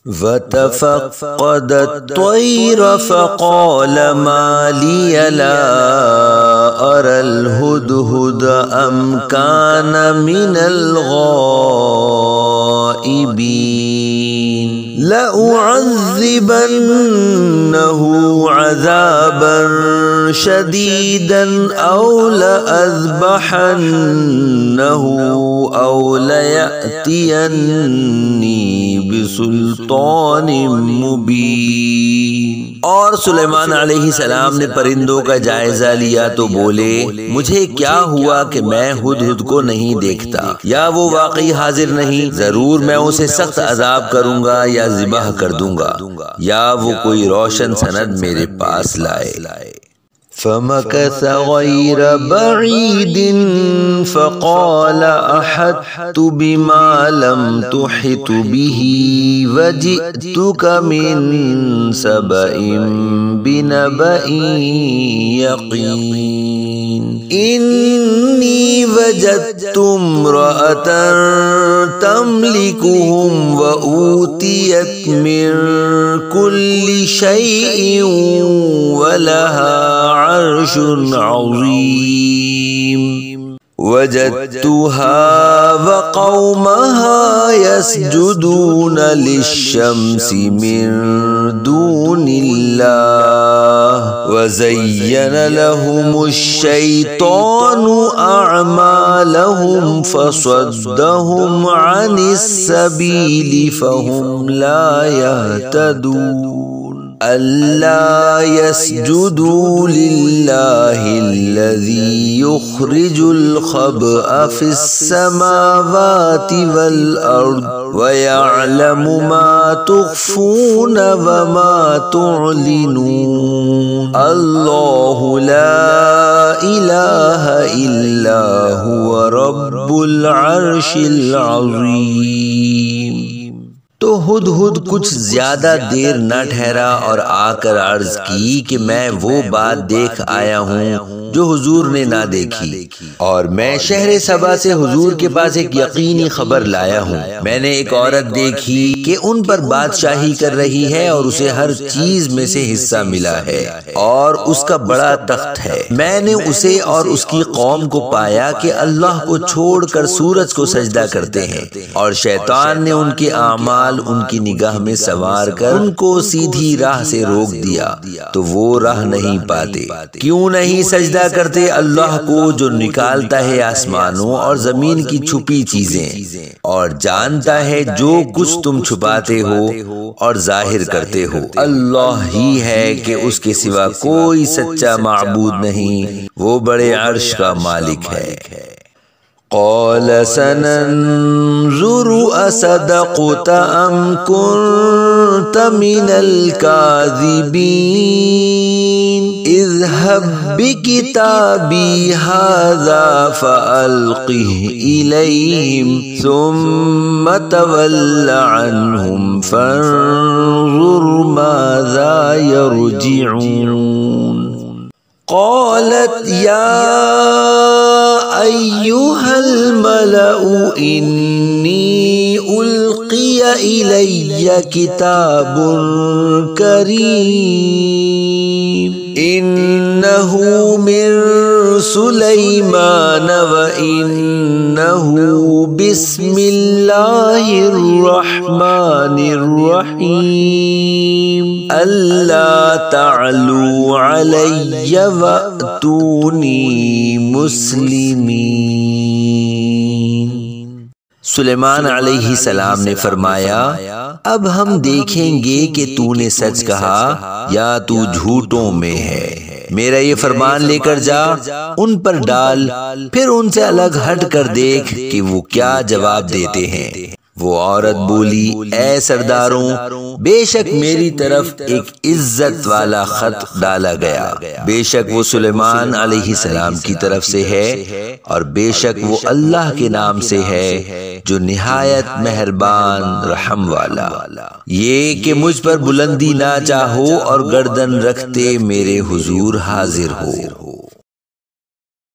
وتفقد الطير فقال ما لي لا أرى الهدهد أم كان من الغائبين لأعذبنه عذابا شديدا أو لأذبحنه أو ليأتيني بسلطان مبين۔ اور سلیمان علیہ السلام نے پرندوں کا جائزہ لیا تو بولے مجھے کیا ہوا کہ میں ہدہد کو نہیں دیکھتا، یا وہ واقعی حاضر نہیں، ضرور میں اسے سخت عذاب کروں گا یا ذبح کر دوں گا، یا وہ کوئی روشن سند میرے پاس لائے۔ فمكث غير بعيد فقال أحطت بما لم تحط به وجئتك من سبأ بنبأ يقين إني وجدت امرأة تملكهم وأوتيت من كل شيء ولها عرش عظيم وجدتها وقومها يسجدون للشمس من دون الله وزين لهم الشيطان أعمالهم فصدهم عن السبيل فهم لا يهتدون ألا يسجدوا لله الذي يخرج الخبأ في السماوات والأرض ويعلم ما تخفون وما تعلنون الله لا إله إلا هو رب العرش العظيم۔ تو ہدہد کچھ زیادہ دیر نہ ٹھہرا اور آ کر عرض کی کہ میں وہ بات دیکھ آیا ہوں جو حضور نے نہ دیکھی، اور میں شہر سبا سے حضور کے پاس ایک یقینی خبر لایا ہوں۔ میں نے ایک عورت دیکھی کہ ان پر بادشاہی کر رہی ہے اور اسے ہر چیز میں سے حصہ ملا ہے اور اس کا بڑا تخت ہے۔ میں نے اسے اور اس کی قوم کو پایا کہ اللہ کو چھوڑ کر سورج کو سجدہ کرتے ہیں، اور شیطان نے ان کے اعمال ان کی نگاہ میں سوار کر ان کو سیدھی راہ سے روک دیا تو وہ راہ نہیں پاتے۔ کیوں نہیں سجدہ کرتے اللہ کو جو نکالتا ہے آسمانوں اور زمین کی چھپی چیزیں، اور جانتا ہے جو کچھ تم چھپاتے ہو اور ظاہر کرتے ہو۔ اللہ ہی ہے کہ اس کے سوا کوئی سچا معبود نہیں، وہ بڑے عرش کا مالک ہے۔ قال سننظر أصدقت أم كنت من الكاذبين اذهب بكتابي هذا فألقه إليهم ثم تول عنهم فانظر ماذا يرجعون۔ قالت يا أيها الملأ إني ألقي إلي كتاب كريم إنه من سليمان وإنه بسم الله الرحمن الرحيم ألا تعلوا علي وأتوني مسلمين۔ سلیمان علیہ السلام نے فرمایا اب ہم دیکھیں گے کہ تو نے سچ کہا یا تو جھوٹوں میں ہے۔ میرا یہ فرمان لے کر جا، ان پر ڈال، پھر ان سے الگ ہٹ کر دیکھ کہ وہ کیا جواب دیتے ہیں۔ وہ عورت بولی اے سرداروں، بے شک میری طرف ایک عزت والا خط ڈالا گیا، بے شک وہ سلیمان علیہ السلام کی طرف سے ہے، اور بے شک وہ اللہ کے نام سے ہے جو نہایت مہربان رحم والا۔ یہ کہ مجھ پر بلندی نہ چاہو اور گردن رکھتے میرے حضور حاضر ہو۔